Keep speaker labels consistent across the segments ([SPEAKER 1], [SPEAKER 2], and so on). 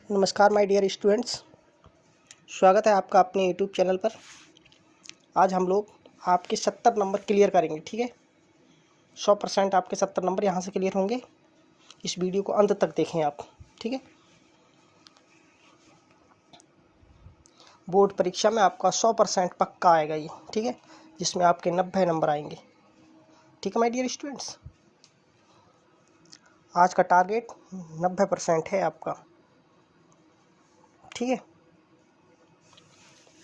[SPEAKER 1] नमस्कार my dear students, स्वागत है आपका अपने यूट्यूब चैनल पर। आज हम लोग आपके 70 नंबर क्लियर करेंगे। ठीक है, 100% आपके 70 नंबर यहाँ से क्लियर होंगे। इस वीडियो को अंत तक देखें आप। ठीक है, बोर्ड परीक्षा में आपका 100% पक्का आएगा ये। ठीक है, जिसमें आपके 90 नंबर आएंगे। ठीक है माय डियर स्टूडेंट्स, आज का टारगेट 90% है आपका। ठीक है,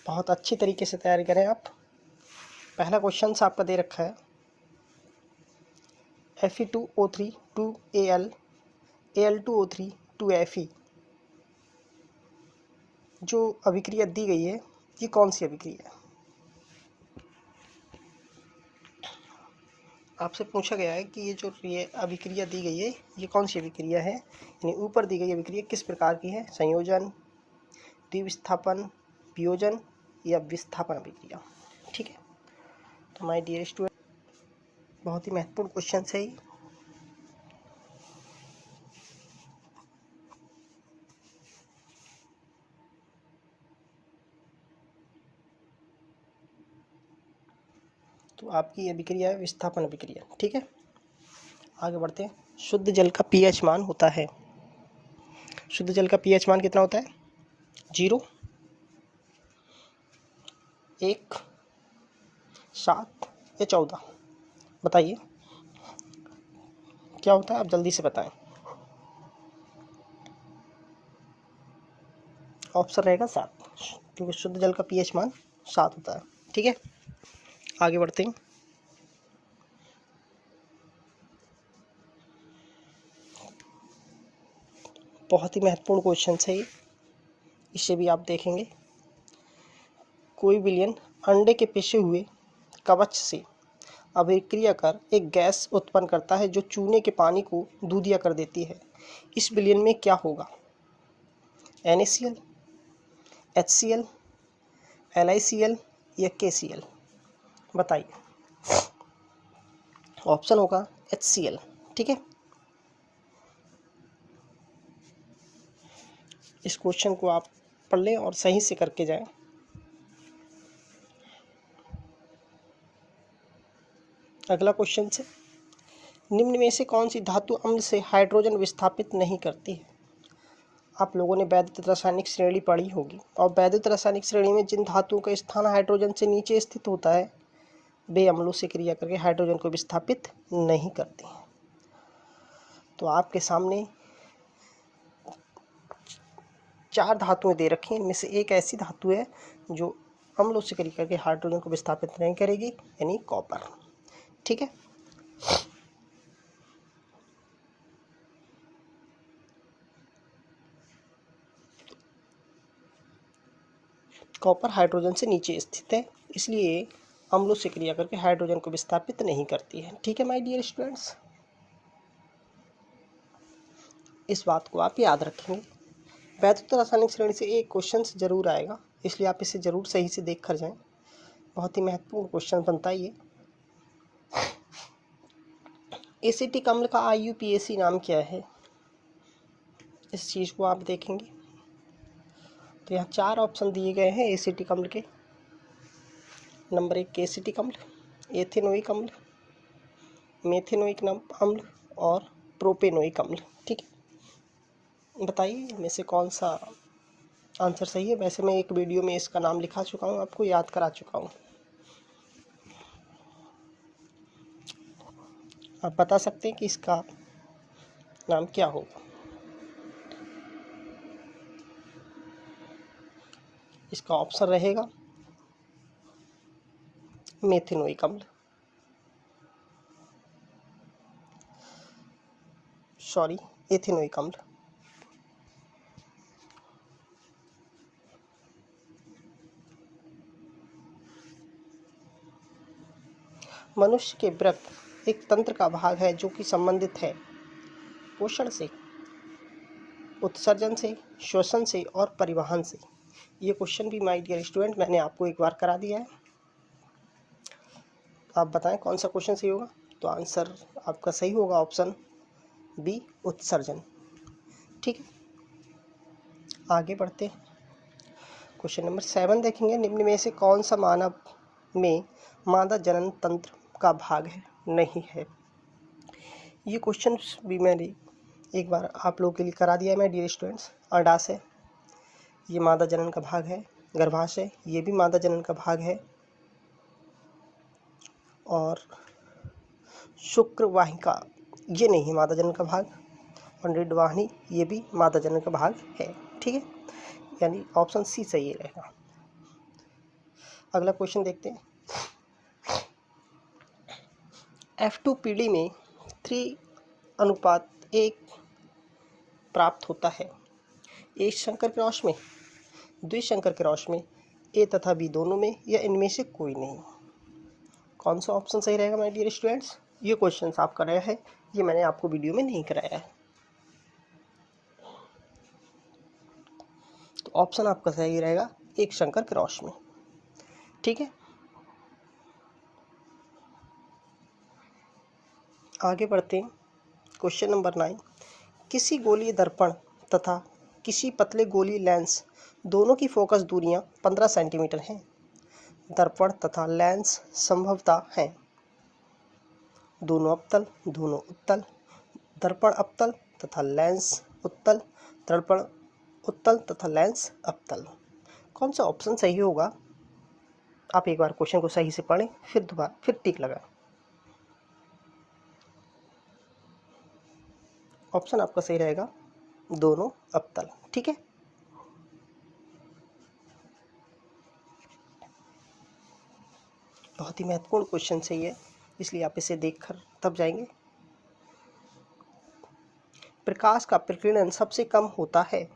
[SPEAKER 1] बहुत अच्छी तरीके से तैयारी करें आप। पहला क्वेश्चन आपका दे रखा है Fe2O3 2Al Al2O3 2Fe। जो अभिक्रिया दी गई है ये कौन सी अभिक्रिया है? आपसे पूछा गया है कि ये अभिक्रिया दी गई है ये कौन सी अभिक्रिया है, यानी ऊपर दी गई अभिक्रिया किस प्रकार की है? संयोजन, द्विविस्थापन, वियोजन या विस्थापन अभिक्रिया। ठीक है, तो माय डियर स्टूडेंट, बहुत ही महत्वपूर्ण क्वेश्चन है ये। तो आपकी अभिक्रिया है विस्थापन अभिक्रिया। ठीक है, आगे बढ़ते हैं। शुद्ध जल का पीएच मान होता है, शुद्ध जल का पीएच मान कितना होता है? 0, 1, 7 या 14? बताइए क्या होता है, आप जल्दी से बताएं। ऑप्शन रहेगा 7, क्योंकि शुद्ध जल का पीएच मान 7 होता है। ठीक है, आगे बढ़ते हैं। बहुत ही महत्वपूर्ण क्वेश्चन है ये, इसे भी आप देखेंगे। कोई विलयन अंडे के पिसे हुए कवच से अभिक्रिया कर एक गैस उत्पन्न करता है जो चूने के पानी को दूधिया कर देती है। इस विलयन में क्या होगा? NaCl, HCl, LiCl या KCl? बताइए। ऑप्शन होगा HCl। ठीक है, इस क्वेश्चन को आप पढ़ लें और सही से करके जाएं। अगला क्वेश्चन से, निम्न में से कौन सी धातु अम्ल से हाइड्रोजन विस्थापित नहीं करती है? आप लोगों ने वैद्युत रासायनिक श्रेणी पढ़ी होगी, और वैद्युत रासायनिक श्रेणी में जिन धातुओं का स्थान हाइड्रोजन से नीचे स्थित होता है वे अम्लों से क्रिया करके हाइड्रोजन को विस्थापित नहीं करती हैं। तो आपके सामने 4 धातुएं दे रखी हैं, इनमें से एक ऐसी धातु है जो अम्लों से क्रिया करके हाइड्रोजन को विस्थापित नहीं करेगी, यानी कॉपर। ठीक है, कॉपर हाइड्रोजन से नीचे स्थित है, इसलिए अम्लों से क्रिया करके हाइड्रोजन को विस्थापित नहीं करती है। ठीक है माय डियर स्टूडेंट्स, इस बात को आप याद रखेंगे। वैद्युत रासायनिक श्रेणी से एक क्वेश्चन जरूर आएगा, इसलिए आप इसे जरूर सही से देख कर जाएं। बहुत ही महत्वपूर्ण क्वेश्चन बनता है ये। एसिटिक अम्ल का IUPAC नाम क्या है? इस चीज़ को आप देखेंगे तो यहाँ 4 ऑप्शन दिए गए हैं एसिटिक अम्ल के। नंबर 1 एसिटिक अम्ल, एथेनोइक अम्ल, मेथेनोइक अम्ल और प्रोपेनोइक अम्ल। ठीक है, बताइए इनमें से कौन सा आंसर सही है? वैसे मैं एक वीडियो में इसका नाम लिखा चुका हूँ, आपको याद करा चुका हूँ। आप बता सकते हैं कि इसका नाम क्या होगा? इसका ऑप्शन रहेगा मेथेनोइक अम्ल, सॉरी एथेनोइक अम्ल। मनुष्य के वृक्क एक तंत्र का भाग है जो कि संबंधित है पोषण से, उत्सर्जन से, श्वसन से और परिवहन से। ये क्वेश्चन भी माय डियर स्टूडेंट मैंने आपको एक बार करा दिया है। आप बताएं कौन सा क्वेश्चन सही होगा? तो आंसर आपका सही होगा ऑप्शन बी, उत्सर्जन। ठीक है, आगे बढ़ते हैं। क्वेश्चन नंबर 7 देखेंगे, निम्न में से कौन सा मानव में मादा जनन तंत्र का भाग है? नहीं है। ये क्वेश्चन भी मैंने एक बार आप लोगों के लिए करा दिया है मैं डियर स्टूडेंट्स। अंडाशय ये मादा जनन का भाग है, गर्भाशय ये भी मादा जनन का भाग है, और शुक्र वाहिका ये नहीं है मादा जनन का भाग, और नीडवाहिनी ये भी मादा जनन का भाग है। ठीक है, यानी ऑप्शन सी सही रहेगा। अगला क्वेश्चन देखते हैं। F2 पीढ़ी में 3:1 प्राप्त होता है। एक शंकर क्रॉस में, द्विशंकर क्रॉस में, ए तथा बी दोनों में, या इनमें से कोई नहीं। कौन सा ऑप्शन सही रहेगा माय डियर स्टूडेंट्स? ये क्वेश्चन आप कर रहे हैं, ये मैंने आपको वीडियो में नहीं कराया है। तो ऑप्शन आपका सही रहेगा एक शंकर क्रॉस में। ठीक है, आगे बढ़ते हैं। क्वेश्चन नंबर 9, किसी गोलीय दर्पण तथा किसी पतले गोलीय लेंस दोनों की फोकस दूरियां 15 सेंटीमीटर हैं। दर्पण तथा लेंस संभवतः हैं दोनों अवतल, दोनों उत्तल, दर्पण अवतल तथा लेंस उत्तल, दर्पण उत्तल तथा लेंस अवतल। कौन सा ऑप्शन सही होगा? आप एक बार क्वेश्चन को सही से पढ़ें, फिर दोबारा फिर टिक लगाएं। ऑप्शन आपका सही रहेगा दोनों अवतल। ठीक है, बहुत ही महत्वपूर्ण क्वेश्चन सही है, इसलिए आप इसे देखकर तब जाएंगे। प्रकाश का प्रकीर्णन सबसे कम होता है।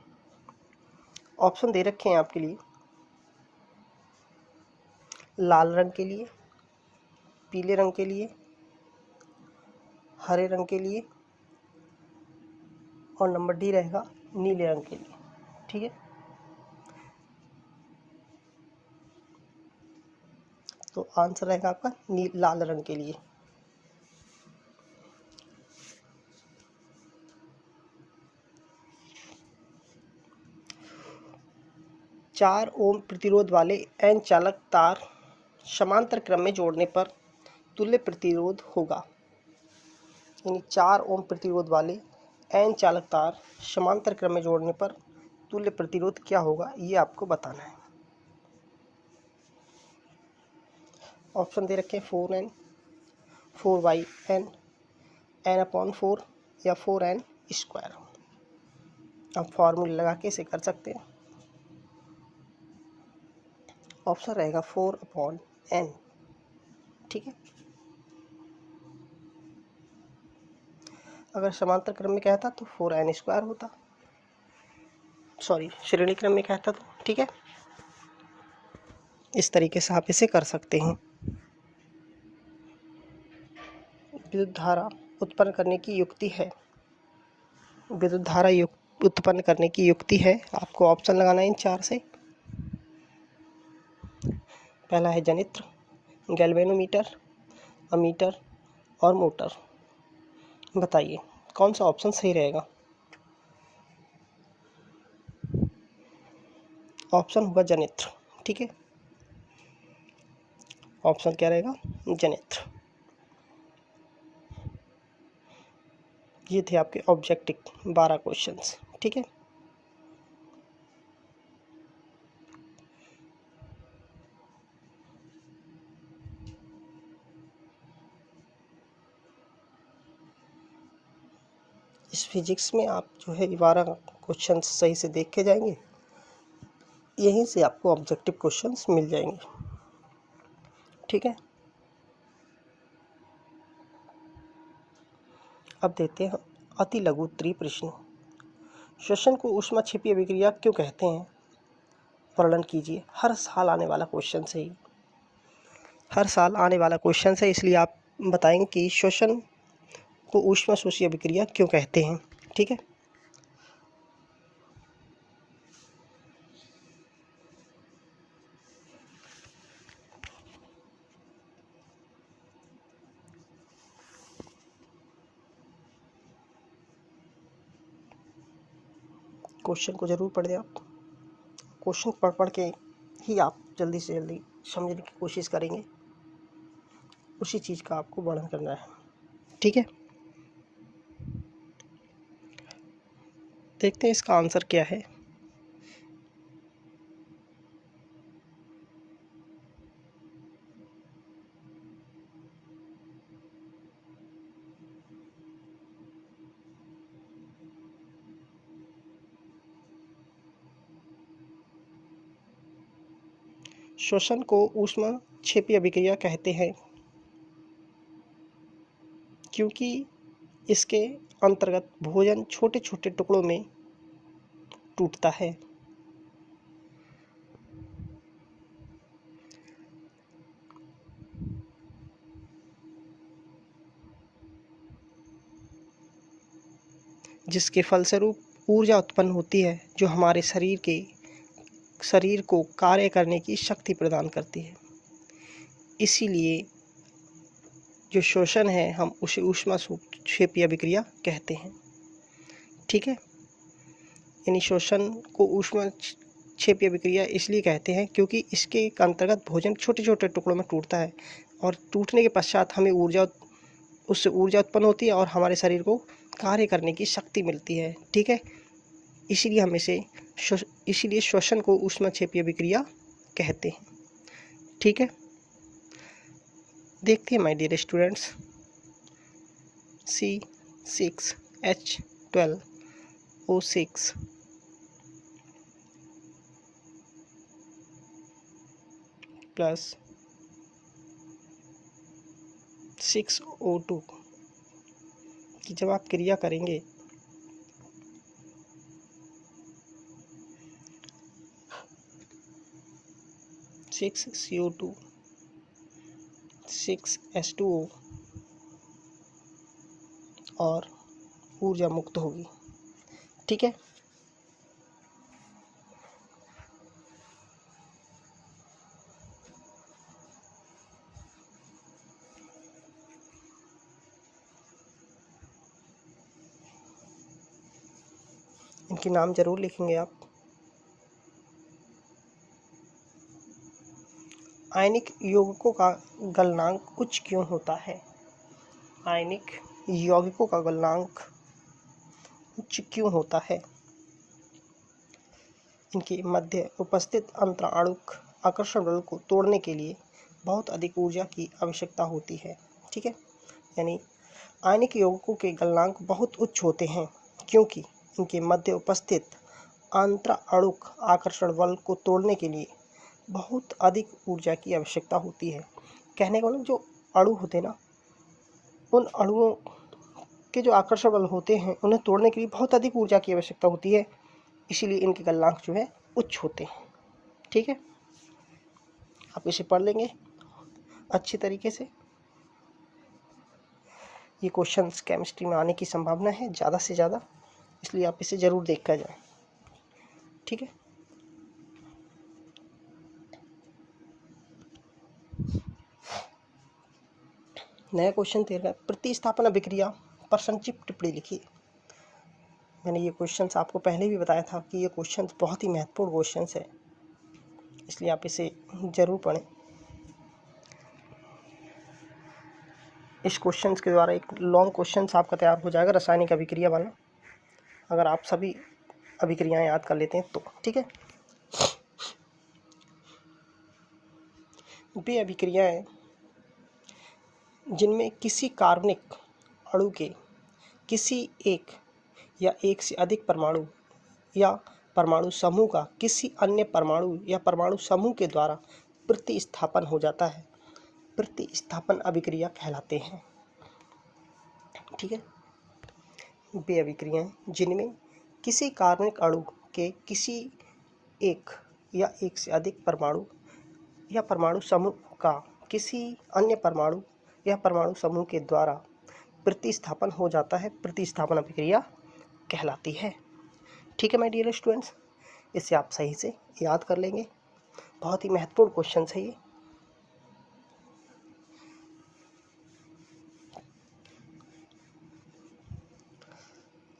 [SPEAKER 1] ऑप्शन दे रखे हैं आपके लिए, लाल रंग के लिए, पीले रंग के लिए, हरे रंग के लिए, और नंबर डी रहेगा नीले रंग के लिए। ठीक है, तो आंसर रहेगा आपका लाल रंग के लिए। चार ओम प्रतिरोध वाले एन चालक तार समांतर क्रम में जोड़ने पर तुल्य प्रतिरोध होगा। यानी 4 ओम प्रतिरोध वाले एन चालक तार समांतर क्रम में जोड़ने पर तुल्य प्रतिरोध क्या होगा, ये आपको बताना है। ऑप्शन दे रखे हैं 4n, 4yn, n/4 या 4n²। आप फॉर्मूला लगा के इसे कर सकते हैं। ऑप्शन रहेगा 4/n। ठीक है, अगर समांतर क्रम में कहता तो 4n² होता, सॉरी श्रेणी क्रम में कहता तो। ठीक है, इस तरीके से आप इसे कर सकते हैं। विद्युत धारा उत्पन्न करने की युक्ति है, विद्युत धारा उत्पन्न करने की युक्ति है, आपको ऑप्शन लगाना है इन 4 से। पहला है जनित्र, गैल्वेनोमीटर, अमीटर और मोटर। बताइए कौन सा ऑप्शन सही रहेगा? ऑप्शन होगा जनित्र। ठीक है, ऑप्शन क्या रहेगा? जनित्र। ये थे आपके ऑब्जेक्टिव 12 क्वेश्चंस। ठीक है, इस फिजिक्स में आप जो है 12 क्वेश्चन सही से देख के जाएंगे, यहीं से आपको ऑब्जेक्टिव क्वेश्चंस मिल जाएंगे। ठीक है, अब देते हैं अति लघु उत्तरीय प्रश्न। श्वसन को ऊष्मा छिपी अभिक्रिया क्यों कहते हैं? वर्णन कीजिए। हर साल आने वाला क्वेश्चन है, हर साल आने वाला क्वेश्चन है, इसलिए आप बताएंगे कि श्वसन को ऊष्मा शोषी अभिक्रिया क्यों कहते हैं। ठीक है, क्वेश्चन को जरूर पढ़ लें आप। क्वेश्चन पढ़ पढ़ के ही आप जल्दी से जल्दी समझने की कोशिश करेंगे, उसी चीज़ का आपको वर्णन करना है। ठीक है, देखते हैं इसका आंसर क्या है। श्वसन को ऊष्मक्षेपी अभिक्रिया कहते हैं क्योंकि इसके अंतर्गत भोजन छोटे छोटे टुकड़ों में टूटता है। जिसके फलस्वरूप ऊर्जा उत्पन्न होती है जो हमारे शरीर को कार्य करने की शक्ति प्रदान करती है। इसीलिए जो श्वसन है हम उसे ऊष्मक्षेपी अभिक्रिया कहते हैं। ठीक है, यानी श्वसन को ऊष्मक्षेपी अभिक्रिया इसलिए कहते हैं क्योंकि इसके अंतर्गत भोजन छोटे छोटे टुकड़ों में टूटता है और टूटने के पश्चात हमें उससे ऊर्जा उत्पन्न होती है और हमारे शरीर को कार्य करने की शक्ति मिलती है। ठीक है, इसीलिए श्वसन को ऊष्मक्षेपी अभिक्रिया कहते हैं। ठीक है, देखते हैं my dear students, C6H12O6 plus 6O2 की जब आप क्रिया करेंगे सिक्स CO2 6H2O और ऊर्जा मुक्त होगी। ठीक है, इनके नाम जरूर लिखेंगे आप। आयनिक यौगिकों का गलनांक उच्च क्यों होता है? आयनिक यौगिकों का गलनांक उच्च क्यों होता है? इनके मध्य उपस्थित अंतराणुक आकर्षण बल को तोड़ने के लिए बहुत अधिक ऊर्जा की आवश्यकता होती है। ठीक है, यानी आयनिक यौगिकों के गलनांक बहुत उच्च होते हैं क्योंकि इनके मध्य उपस्थित अंतराणुक आकर्षण बल को तोड़ने के लिए बहुत अधिक ऊर्जा की आवश्यकता होती है। कहने का मतलब जो अणु होते हैं ना, उन अणुओं के जो आकर्षण बल होते हैं उन्हें तोड़ने के लिए बहुत अधिक ऊर्जा की आवश्यकता होती है, इसीलिए इनके गलनांक जो है उच्च होते हैं। ठीक है, आप इसे पढ़ लेंगे अच्छी तरीके से। ये क्वेश्चंस केमिस्ट्री में आने की संभावना है ज़्यादा से ज़्यादा, इसलिए आप इसे ज़रूर देख कर जाएं। ठीक है, नया क्वेश्चन 13 प्रतिस्थापन अभिक्रिया पर संक्षिप्त टिप्पणी लिखिए। मैंने ये क्वेश्चंस आपको पहले भी बताया था कि ये क्वेश्चंस बहुत ही महत्वपूर्ण क्वेश्चंस है, इसलिए आप इसे ज़रूर पढ़ें। इस क्वेश्चंस के द्वारा एक लॉन्ग क्वेश्चंस आपका तैयार हो जाएगा रासायनिक अभिक्रिया वाला, अगर आप सभी अभिक्रियाएं याद कर लेते हैं तो। ठीक है, वे अभिक्रियाएं जिनमें किसी कार्बनिक अणु के किसी एक या एक से अधिक परमाणु या परमाणु समूह का किसी अन्य परमाणु या परमाणु समूह के द्वारा प्रतिस्थापन हो जाता है, प्रतिस्थापन अभिक्रिया कहलाते हैं। ठीक है, वे अभिक्रियाएं जिनमें किसी कार्बनिक अणु के किसी एक या एक से अधिक परमाणु या परमाणु समूह का किसी अन्य परमाणु या परमाणु समूह के द्वारा प्रतिस्थापन हो जाता है, प्रतिस्थापन अभिक्रिया कहलाती है। ठीक है माय डियर स्टूडेंट्स, इसे आप सही से याद कर लेंगे, बहुत ही महत्वपूर्ण क्वेश्चन है ये।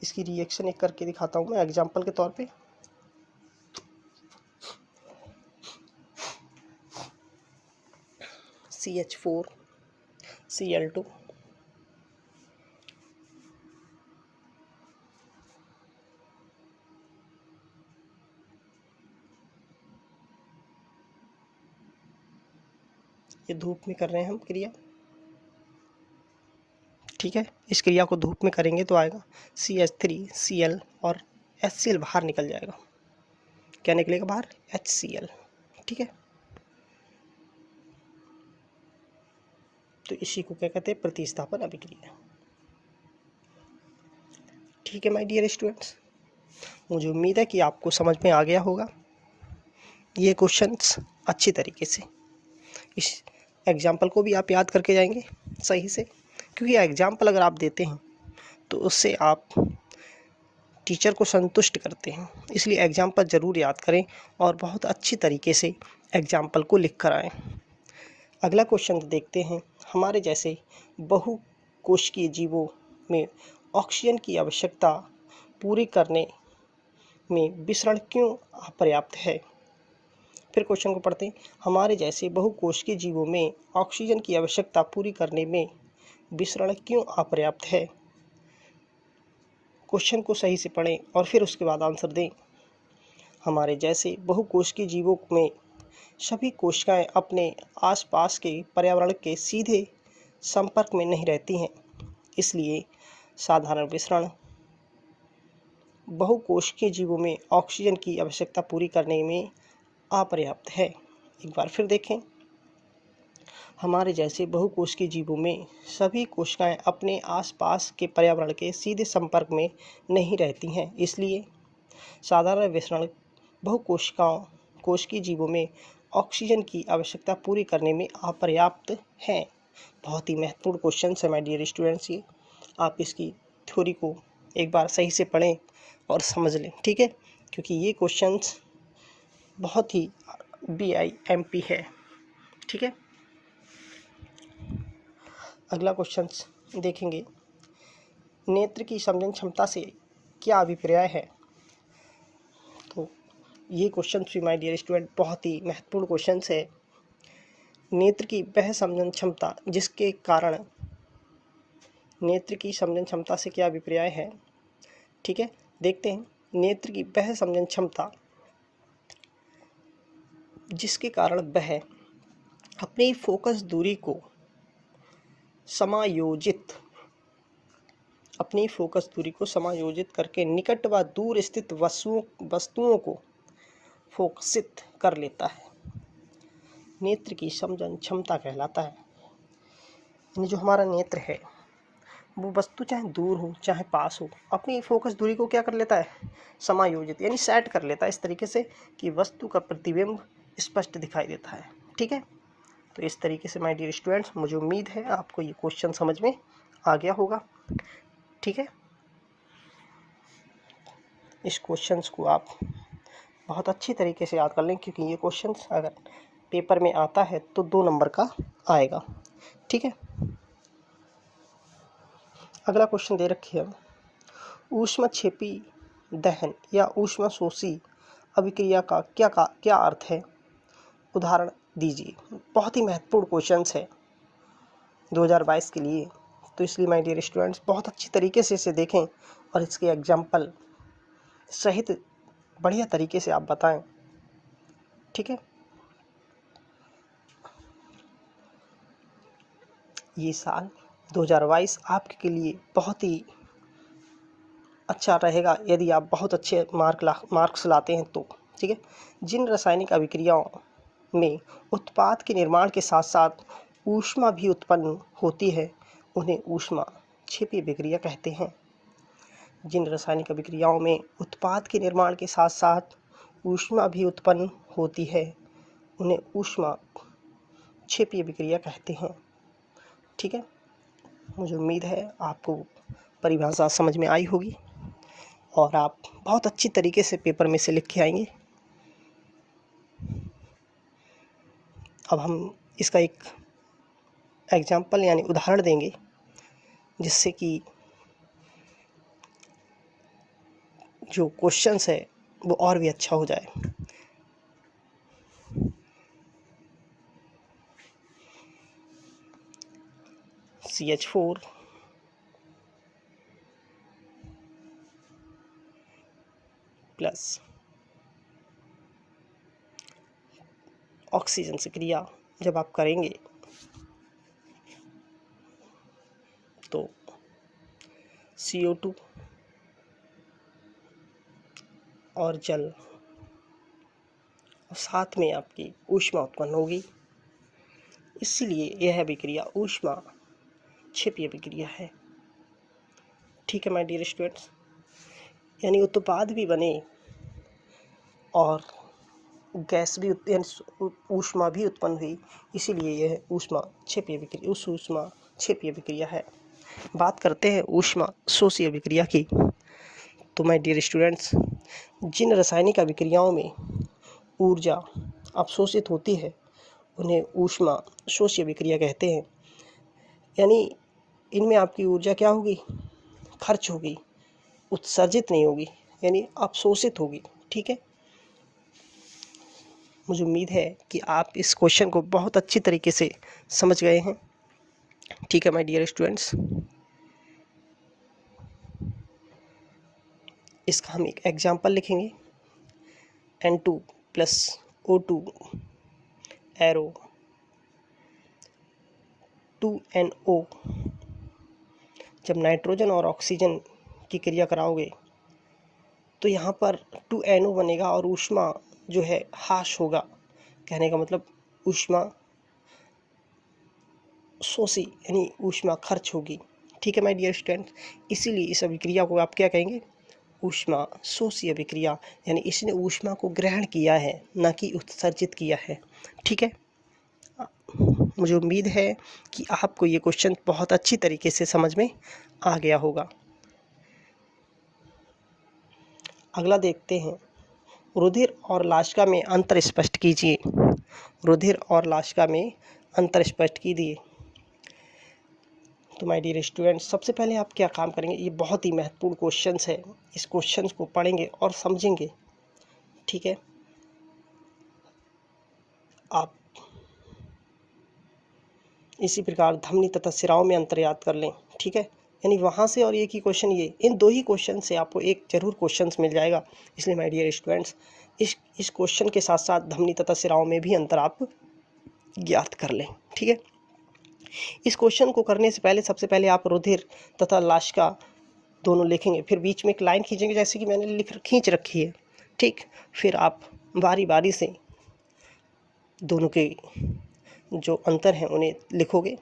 [SPEAKER 1] इसकी रिएक्शन एक करके दिखाता हूँ मैं एग्जाम्पल के तौर पे। CH4 Cl2। ये धूप में कर रहे हैं हम क्रिया, ठीक है। इस क्रिया को धूप में करेंगे तो आएगा CH3Cl और HCl बाहर निकल जाएगा। क्या निकलेगा बाहर? HCl, ठीक है। तो इसी को क्या कहते हैं? प्रतिस्थापन अभिक्रिया, ठीक है माय डियर स्टूडेंट्स। मुझे उम्मीद है कि आपको समझ में आ गया होगा ये क्वेश्चंस अच्छी तरीके से। इस एग्जाम्पल को भी आप याद करके जाएंगे सही से, क्योंकि एग्जाम्पल अगर आप देते हैं तो उससे आप टीचर को संतुष्ट करते हैं। इसलिए एग्जाम्पल ज़रूर याद करें और बहुत अच्छी तरीके से एग्जाम्पल को लिख कर आएँ। अगला क्वेश्चन देखते हैं। हमारे जैसे बहुकोशिकीय जीवों में ऑक्सीजन की आवश्यकता पूरी करने में विसरण क्यों अपर्याप्त है? फिर क्वेश्चन को पढ़ते हैं। हमारे जैसे बहुकोशिकीय जीवों में ऑक्सीजन की आवश्यकता पूरी करने में विसरण क्यों अपर्याप्त है? क्वेश्चन को सही से पढ़ें और फिर उसके बाद आंसर दें। हमारे जैसे बहुकोशिकीय जीवों में सभी कोशिकाएं अपने आसपास के पर्यावरण के सीधे संपर्क में नहीं रहती हैं, इसलिए साधारण विसरण बहुकोशिकीय जीवों में ऑक्सीजन की आवश्यकता पूरी करने में अपर्याप्त है। एक बार फिर देखें। हमारे जैसे बहुकोशिकीय जीवों में सभी कोशिकाएं अपने आसपास के पर्यावरण के सीधे संपर्क में नहीं रहती हैं, इसलिए साधारण विसरण बहुकोशिकीय जीवों में ऑक्सीजन की आवश्यकता पूरी करने में अपर्याप्त है। बहुत ही महत्वपूर्ण क्वेश्चन है माय डियर स्टूडेंट्स। ये आप इसकी थ्योरी को एक बार सही से पढ़ें और समझ लें, ठीक है, क्योंकि ये क्वेश्चंस बहुत ही BIMP है, ठीक है। अगला क्वेश्चन देखेंगे। नेत्र की समझन क्षमता से क्या अभिप्राय है? तो ये क्वेश्चन भी माय डियर स्टूडेंट बहुत ही महत्वपूर्ण क्वेश्चन है। नेत्र की वह समझन क्षमता जिसके कारण नेत्र की समझन क्षमता से क्या अभिप्राय है, ठीक है। देखते हैं। नेत्र की वह समझन क्षमता जिसके कारण वह अपनी फोकस दूरी को समायोजित करके निकट व दूर स्थित वस्तुओं को फोकसित कर लेता है, नेत्र की समझन क्षमता कहलाता है। यानी जो हमारा नेत्र है वो वस्तु चाहे दूर हो चाहे पास हो, अपनी फोकस दूरी को क्या कर लेता है? समायोजित, यानी सेट कर लेता है इस तरीके से कि वस्तु का प्रतिबिंब स्पष्ट दिखाई देता है, ठीक है। तो इस तरीके से माय डियर स्टूडेंट्स, मुझे उम्मीद है आपको ये क्वेश्चन समझ में आ गया होगा, ठीक है। इस क्वेश्चंस को आप बहुत अच्छी तरीके से याद कर लें, क्योंकि ये क्वेश्चंस अगर पेपर में आता है तो 2 नंबर का आएगा, ठीक है। अगला क्वेश्चन दे रखी है। ऊष्मक्षेपी दहन या ऊष्मशोषी अभिक्रिया का क्या अर्थ है? उदाहरण दीजिए। बहुत ही महत्वपूर्ण क्वेश्चंस है 2022 के लिए, तो इसलिए माय डियर स्टूडेंट्स बहुत अच्छी तरीके से इसे देखें और इसके एग्जाम्पल सहित बढ़िया तरीके से आप बताएं, ठीक है। ये साल 2022 आपके लिए बहुत ही अच्छा रहेगा यदि आप बहुत अच्छे मार्क्स लाते हैं तो, ठीक है। जिन रासायनिक अभिक्रियाओं में उत्पाद के निर्माण के साथ साथ ऊष्मा भी उत्पन्न होती है उन्हें ऊष्माक्षेपी अभिक्रिया कहते हैं। जिन रासायनिक अभिक्रियाओं में उत्पाद के निर्माण के साथ साथ ऊष्मा भी उत्पन्न होती है उन्हें ऊष्माक्षेपी अभिक्रिया कहते हैं, ठीक है। मुझे उम्मीद है आपको परिभाषा समझ में आई होगी और आप बहुत अच्छी तरीके से पेपर में से लिख के आएंगे। अब हम इसका एक एग्जाम्पल यानी उदाहरण देंगे जिससे कि जो क्वेश्चंस है वो और भी अच्छा हो जाए। CH4 प्लस ऑक्सीजन से क्रिया जब आप करेंगे तो CO2 और जल और साथ में आपकी ऊष्मा उत्पन्न होगी। इसलिए यह अभिक्रिया ऊष्मा क्षेपीय अभिक्रिया है। ठीक है माय डियर स्टूडेंट्स, यानी उत्पाद भी बने और गैस भी ऊष्मा भी उत्पन्न हुई, इसीलिए यह ऊष्मा क्षेपीय अभिक्रिया है। बात करते हैं ऊष्मा शोषी अभिक्रिया की। तो माय डियर स्टूडेंट्स, जिन रासायनिक अभिक्रियाओं में ऊर्जा अवशोषित होती है उन्हें ऊष्मा शोषी अभिक्रिया कहते हैं। यानी इनमें आपकी ऊर्जा क्या होगी, खर्च होगी, उत्सर्जित नहीं होगी, यानी अवशोषित होगी। ठीक है, मुझे उम्मीद है कि आप इस क्वेश्चन को बहुत अच्छी तरीके से समझ गए हैं। ठीक है माय डियर स्टूडेंट्स, इसका हम एक एग्जाम्पल लिखेंगे। N2 plus O2 arrow 2NO, जब नाइट्रोजन और ऑक्सीजन की क्रिया कराओगे तो यहाँ पर 2NO बनेगा और ऊष्मा जो है ह्रास होगा। कहने का मतलब ऊष्मा शोषी यानी ऊष्मा खर्च होगी। ठीक है माय डियर स्टूडेंट, इसीलिए इस अभिक्रिया को आप क्या कहेंगे, ऊष्मा शोषी अभिक्रिया, यानी इसने ऊष्मा को ग्रहण किया है, न कि उत्सर्जित किया है। ठीक है, मुझे उम्मीद है कि आपको ये क्वेश्चन बहुत अच्छी तरीके से समझ में आ गया होगा। अगला देखते हैं, रुधिर और लाशिका में अंतर स्पष्ट कीजिए। रुधिर और लाशिका में अंतर स्पष्ट कीजिए। तो माय डियर स्टूडेंट्स, सबसे पहले आप क्या काम करेंगे, ये बहुत ही महत्वपूर्ण क्वेश्चंस है, इस क्वेश्चंस को पढ़ेंगे और समझेंगे। ठीक है, आप इसी प्रकार धमनी तथा सिराओं में अंतर याद कर लें। ठीक है, यानी वहाँ से और एक ही क्वेश्चन, ये इन दो ही क्वेश्चन से आपको एक जरूर क्वेश्चन मिल जाएगा। इसलिए माय डियर स्टूडेंट्स, इस क्वेश्चन के साथ साथ धमनी तथा सिराओं में भी अंतर आप ज्ञात कर लें। ठीक है, इस क्वेश्चन को करने से पहले सबसे पहले आप रुधिर तथा लाशिका दोनों लिखेंगे, फिर बीच में एक लाइन खींचेंगे जैसे कि मैंने खींच रखी है। ठीक, फिर आप बारी बारी से दोनों के जो अंतर हैं उन्हें लिखोगे।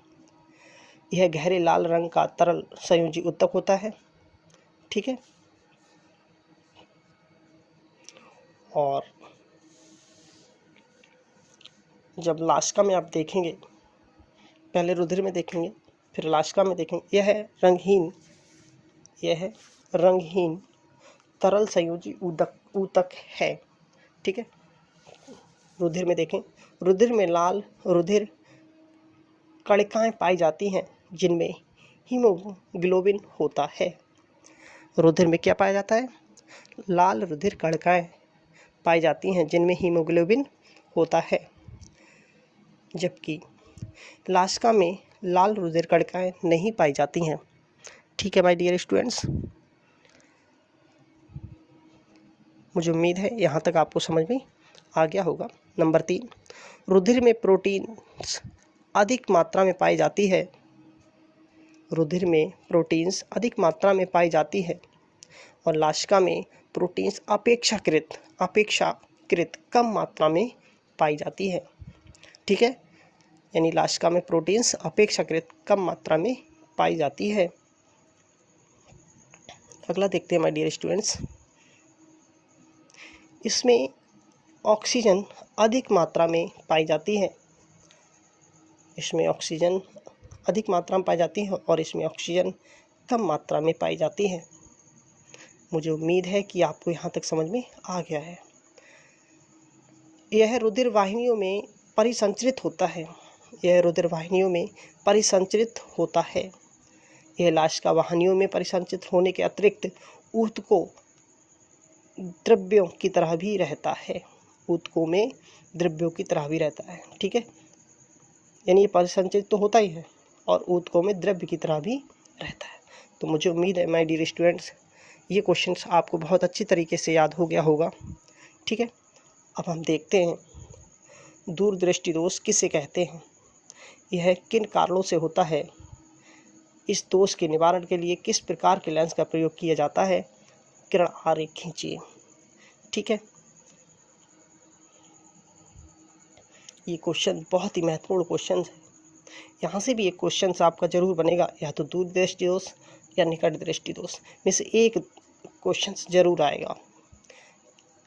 [SPEAKER 1] यह गहरे लाल रंग का तरल संयोजी ऊतक होता है। ठीक है, और जब लाशिका में आप देखेंगे, पहले रुधिर में देखेंगे फिर लाशिका में देखेंगे, यह रंगहीन तरल संयोजी ऊतक है। ठीक है, रुधिर में देखें, रुधिर में लाल रुधिर कणिकाएं पाई जाती हैं जिनमें हीमोग्लोबिन होता है। रुधिर में क्या पाया जाता है, लाल रुधिर कणिकाएं पाई जाती हैं जिनमें हीमोग्लोबिन होता है, जबकि लाशिका में लाल रुधिर कणिकाएं नहीं पाई जाती हैं। ठीक है माय डियर स्टूडेंट्स, मुझे उम्मीद है यहाँ तक आपको समझ में आ गया होगा। नंबर 3, रुधिर में प्रोटीन्स अधिक मात्रा में पाई जाती है। रुधिर में प्रोटीन्स अधिक मात्रा में पाई जाती है और लाशिका में प्रोटीन्स अपेक्षाकृत कम मात्रा में पाई जाती है। ठीक है, यानी लाशिका में प्रोटीन्स अपेक्षाकृत कम मात्रा में पाई जाती है। अगला देखते हैं माय डियर स्टूडेंट्स, इसमें ऑक्सीजन अधिक मात्रा में पाई जाती है। इसमें ऑक्सीजन अधिक मात्रा में पाई जाती है और इसमें ऑक्सीजन कम मात्रा में पाई जाती है। मुझे उम्मीद है कि आपको यहाँ तक समझ में आ गया है। यह रुधिर वाहिनियों में परिसंचरित होता है। यह रुधिर वाहिनियों में परिसंचरित होता है। यह लाशिका वाहिनियों में परिसंचरित होने के अतिरिक्त ऊतकों द्रव्यों की तरह भी रहता है। ऊतकों में द्रव्यों की तरह भी रहता है। ठीक है, यानी ये परिसंचरित तो होता ही है और ऊतकों में द्रव्य की तरह भी रहता है। तो मुझे उम्मीद है माय डियर स्टूडेंट्स, ये क्वेश्चंस आपको बहुत अच्छी तरीके से याद हो गया होगा। ठीक है, अब हम देखते हैं दूरदृष्टि दोष किसे कहते हैं, यह किन कारणों से होता है, इस दोष के निवारण के लिए किस प्रकार के लेंस का प्रयोग किया जाता है। किरण आरेख खींचिए। ठीक है, ये क्वेश्चन बहुत ही महत्वपूर्ण क्वेश्चन है। यहाँ से भी एक क्वेश्चन आपका जरूर बनेगा, या तो दूरदृष्टि दोष या निकट दृष्टि दोष में से एक क्वेश्चन जरूर आएगा।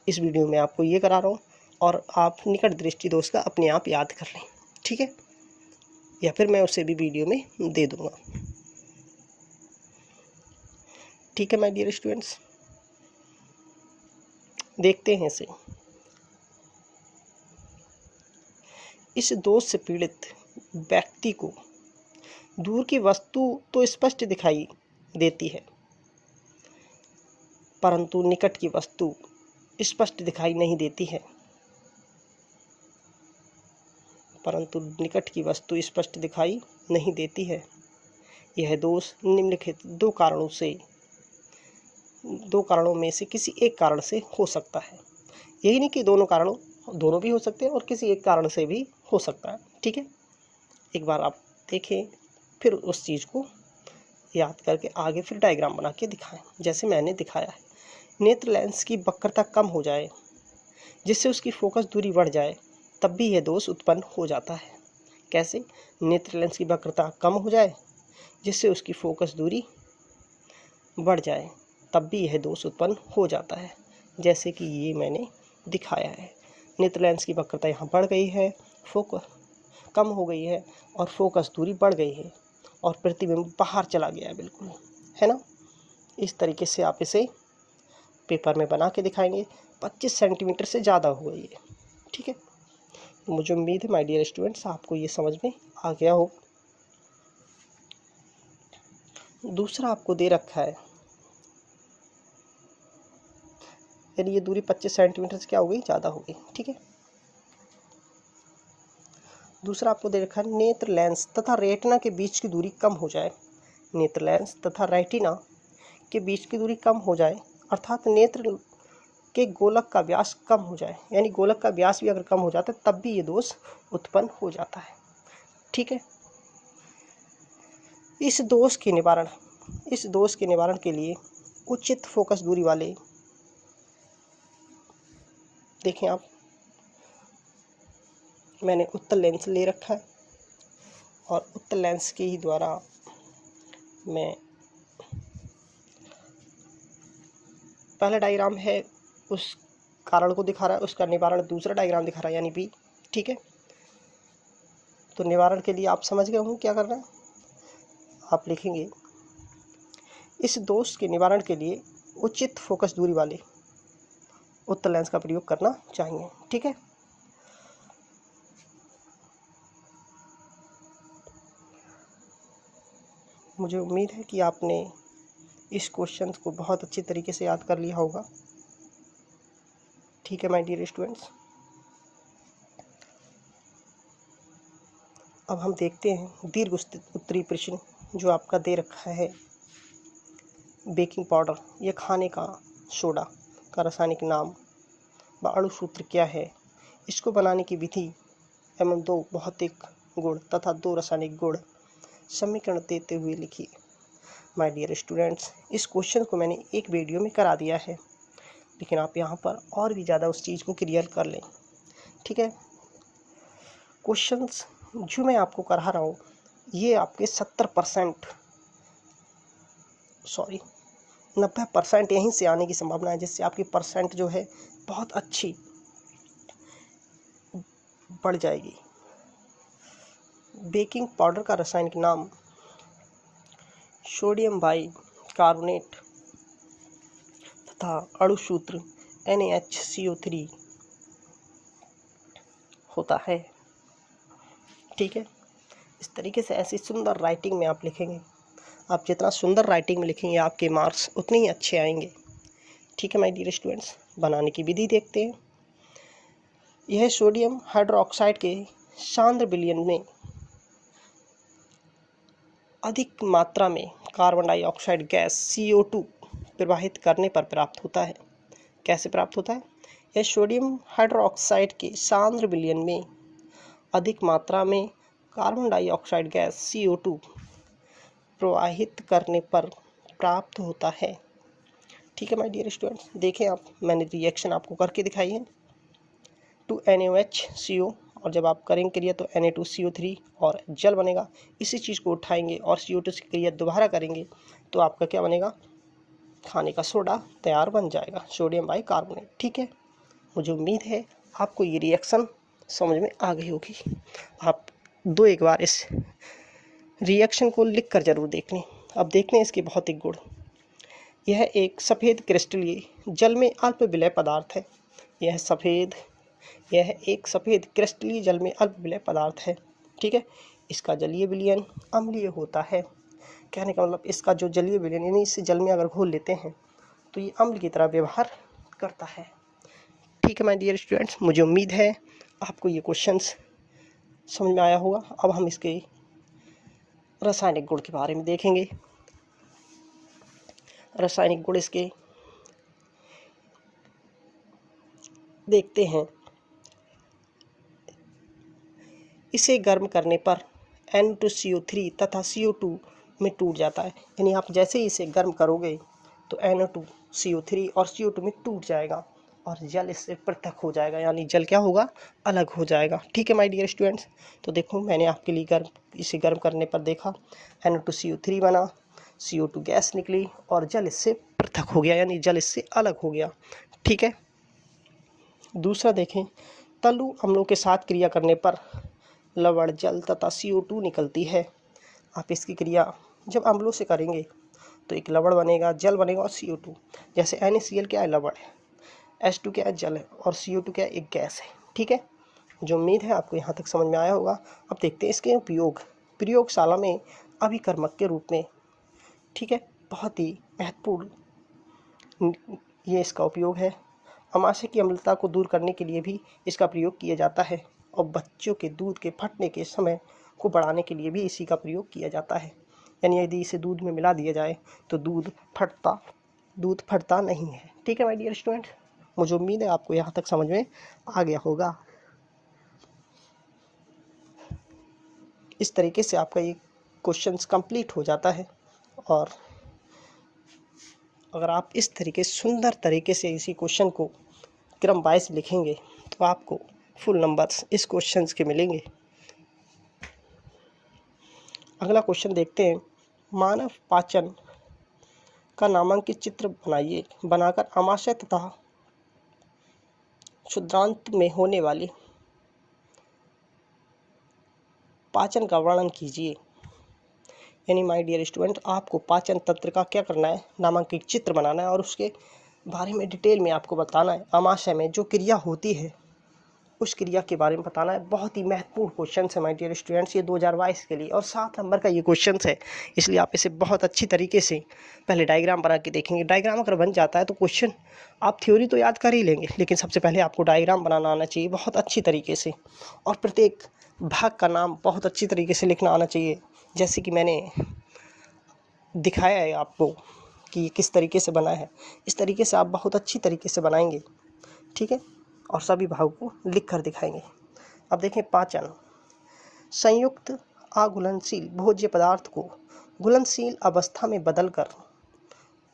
[SPEAKER 1] इस वीडियो में आपको ये करा रहा हूँ और आप निकट दृष्टि दोष का अपने आप याद कर लें। ठीक है, या फिर मैं उसे भी वीडियो में दे दूँगा। ठीक है माय डियर स्टूडेंट्स, देखते हैं इसे। इस दोष से पीड़ित व्यक्ति को दूर की वस्तु तो स्पष्ट दिखाई देती है, परंतु निकट की वस्तु स्पष्ट दिखाई नहीं देती है। परंतु निकट की वस्तु स्पष्ट दिखाई नहीं देती है। यह दोष निम्नलिखित दो कारणों में से किसी एक कारण से हो सकता है। यही नहीं कि दोनों भी हो सकते हैं और किसी एक कारण से भी हो सकता है। ठीक है, एक बार आप देखें, फिर उस चीज़ को याद करके आगे फिर डायग्राम बना के दिखाएं, जैसे मैंने दिखाया है। नेत्र लेंस की वक्रता कम हो जाए जिससे उसकी फोकस दूरी बढ़ जाए, तब भी यह दोष उत्पन्न हो जाता है। कैसे? नेत्र लेंस की वक्रता कम हो जाए जिससे उसकी फोकस दूरी बढ़ जाए, तब भी यह दोष उत्पन्न हो जाता है। जैसे कि ये मैंने दिखाया है, नेत्र लेंस की वक्रता यहाँ बढ़ गई है, फोकस कम हो गई है और फोकस दूरी बढ़ गई है और प्रतिबिंब बाहर चला गया है, बिल्कुल, है ना। इस तरीके से आप इसे पेपर में बना के दिखाएंगे। 25 सेंटीमीटर से ज़्यादा हो गई है। ठीक है, तो मुझे उम्मीद है माय डियर स्टूडेंट्स आपको ये समझ में आ गया हो। दूसरा आपको दे रखा है, यानी ये दूरी 25 सेंटीमीटर से क्या हो गई, ज़्यादा हो गई। ठीक है, दूसरा आपको दे रखा है, नेत्र लेंस तथा रेटिना के बीच की दूरी कम हो जाए। नेत्र लेंस तथा रेटिना के बीच की दूरी कम हो जाए, अर्थात नेत्र के गोलक का व्यास कम हो जाए, यानी गोलक का व्यास भी अगर कम हो जाता है तब भी ये दोष उत्पन्न हो जाता है। ठीक है, इस दोष के निवारण के लिए उचित फोकस दूरी वाले, देखें आप, मैंने उत्तल लेंस ले रखा है और उत्तल लेंस के ही द्वारा मैं, पहला डायग्राम है उस कारण को दिखा रहा है, उसका निवारण दूसरा डायग्राम दिखा रहा है, यानी बी। ठीक है, तो निवारण के लिए आप समझ गए होंगे क्या करना है। आप लिखेंगे, इस दोष के निवारण के लिए उचित फोकस दूरी वाले उत्तल लेंस का प्रयोग करना चाहिए। ठीक है, मुझे उम्मीद है कि आपने इस क्वेश्चन को बहुत अच्छी तरीके से याद कर लिया होगा। ठीक है माय डियर स्टूडेंट्स, अब हम देखते हैं दीर्घ उत्तरी प्रश्न जो आपका दे रखा है। बेकिंग पाउडर या खाने का सोडा का रासायनिक नाम व अणु सूत्र क्या है, इसको बनाने की विधि एवं 2 भौतिक गुण तथा 2 रासायनिक गुण समीकरण देते हुए लिखिए। माय डियर स्टूडेंट्स, इस क्वेश्चन को मैंने एक वीडियो में करा दिया है, लेकिन आप यहाँ पर और भी ज़्यादा उस चीज़ को क्लियर कर लें। ठीक है, क्वेश्चंस जो मैं आपको करा रहा हूँ ये आपके 90% यहीं से आने की संभावना है, जिससे आपकी परसेंट जो है बहुत अच्छी बढ़ जाएगी। बेकिंग पाउडर का रासायनिक नाम सोडियम बाइकार्बोनेट तथा अणु सूत्र NaHCO3 होता है। ठीक है, इस तरीके से ऐसी सुंदर राइटिंग में आप लिखेंगे। आप जितना सुंदर राइटिंग में लिखेंगे आपके मार्क्स उतने ही अच्छे आएंगे। ठीक है माय डियर स्टूडेंट्स, बनाने की विधि देखते हैं। यह सोडियम हाइड्रोक्साइड के सांद्र विलयन में अधिक मात्रा में कार्बन डाइऑक्साइड गैस CO2 प्रवाहित करने पर प्राप्त होता है। कैसे प्राप्त होता है? यह सोडियम हाइड्रोक्साइड के सांद्र विलयन में अधिक मात्रा में कार्बन डाइऑक्साइड गैस CO2 प्रवाहित करने पर प्राप्त होता है। ठीक है माय डियर स्टूडेंट्स, देखें आप, मैंने रिएक्शन आपको करके दिखाई है। 2NaOH और जब आप करेंगे क्रिया तो Na2CO3 और जल बनेगा। इसी चीज़ को उठाएंगे और CO2 से क्रिया दोबारा करेंगे तो आपका क्या बनेगा? खाने का सोडा तैयार बन जाएगा, सोडियम बाइकार्बोनेट। ठीक है, मुझे उम्मीद है आपको ये रिएक्शन समझ में आ गई होगी। आप एक बार इस रिएक्शन को लिख कर जरूर देख लें। अब देख लें इसके भौतिक गुण। यह एक सफ़ेद क्रिस्टलीय जल में अल्प विलय पदार्थ है। यह एक सफ़ेद क्रिस्टलीय जल में अल्प विलय पदार्थ है। ठीक है, इसका जलीय विलयन अम्लीय होता है। कहने का मतलब इसका जो जलीय विलयन यानी इसे जल में अगर घोल लेते हैं तो ये अम्ल की तरह व्यवहार करता है। ठीक है माय डियर स्टूडेंट्स, मुझे उम्मीद है आपको ये क्वेश्चंस समझ में आया होगा। अब हम इसके रासायनिक गुण के बारे में देखेंगे। रासायनिक गुण इसके देखते हैं। इसे गर्म करने पर Na2CO3 तथा CO2 में टूट जाता है। यानी आप जैसे ही इसे गर्म करोगे तो Na2CO3 और CO2 में टूट जाएगा और जल इससे पृथक हो जाएगा, यानी जल क्या होगा? अलग हो जाएगा। ठीक है माय डियर स्टूडेंट्स, तो देखो मैंने आपके लिए इसे गर्म करने पर देखा, Na2CO3 बना, CO2 गैस निकली और जल इससे पृथक हो गया, यानी जल इससे अलग हो गया। ठीक है, दूसरा देखें, तल्लु अम्लों के साथ क्रिया करने पर लवण, जल तथा CO2 निकलती है। आप इसकी क्रिया जब अम्लों से करेंगे तो एक लवण बनेगा, जल बनेगा और CO2। जैसे NaCl क्या है? लवण है, H2 क्या है? जल है, और CO2 क्या है? एक गैस है। ठीक है, जो उम्मीद है आपको यहाँ तक समझ में आया होगा। अब देखते हैं इसके उपयोग प्रयोगशाला में अभिकर्मक के रूप में। ठीक है, बहुत ही महत्वपूर्ण ये इसका उपयोग है। अमाशय की अम्लता को दूर करने के लिए भी इसका प्रयोग किया जाता है और बच्चों के दूध के फटने के समय को बढ़ाने के लिए भी इसी का प्रयोग किया जाता है। यानी यदि इसे दूध में मिला दिया जाए तो दूध फटता नहीं है। ठीक है माय डियर स्टूडेंट, मुझे उम्मीद है आपको यहाँ तक समझ में आ गया होगा। इस तरीके से आपका ये क्वेश्चंस कंप्लीट हो जाता है और अगर आप इस तरीके सुंदर तरीके से इसी क्वेश्चन को क्रम वाइज लिखेंगे तो आपको फुल नंबर्स इस क्वेश्चंस के मिलेंगे। अगला क्वेश्चन देखते हैं। मानव पाचन का नामांकित चित्र बनाइए। बनाकर अमाशय तथा क्षुद्रांत में होने वाली पाचन का वर्णन कीजिए। यानी माय डियर स्टूडेंट, आपको पाचन तंत्र का क्या करना है? नामांकित चित्र बनाना है और उसके बारे में डिटेल में आपको बताना है। अमाशय में जो क्रिया होती है उस क्रिया के बारे में बताना है। बहुत ही महत्वपूर्ण क्वेश्चन है माय डियर स्टूडेंट्स, ये 2022 के लिए और 7 नंबर का ये क्वेश्चन है, इसलिए आप इसे बहुत अच्छी तरीके से पहले डायग्राम बना के देखेंगे। डायग्राम अगर बन जाता है तो क्वेश्चन आप थ्योरी तो याद कर ही लेंगे, लेकिन सबसे पहले आपको डायग्राम बनाना आना चाहिए बहुत अच्छी तरीके से, और प्रत्येक भाग का नाम बहुत अच्छी तरीके से लिखना आना चाहिए। जैसे कि मैंने दिखाया है आपको कि ये किस तरीके से बना है, इस तरीके से आप बहुत अच्छी तरीके से बनाएंगे। ठीक है, और सभी भागों को लिख कर दिखाएंगे। अब देखें, पाचन संयुक्त अघुलनशील भोज्य पदार्थ को घुलनशील अवस्था में बदलकर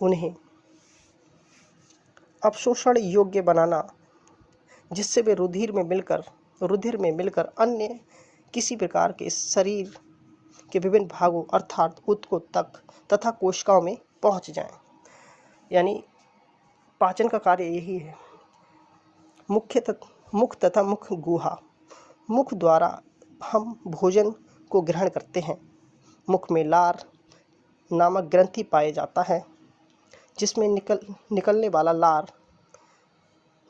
[SPEAKER 1] उन्हें अवशोषण योग्य बनाना, जिससे वे रुधिर में मिलकर अन्य किसी प्रकार के शरीर के विभिन्न भागों अर्थात ऊतकों तक तथा कोशिकाओं में पहुंच जाएं। यानी पाचन का कार्य यही है। मुख तथा मुख गुहा, मुख द्वारा हम भोजन को ग्रहण करते हैं। मुख में लार नामक ग्रंथि पाया जाता है, जिसमें निकलने वाला लार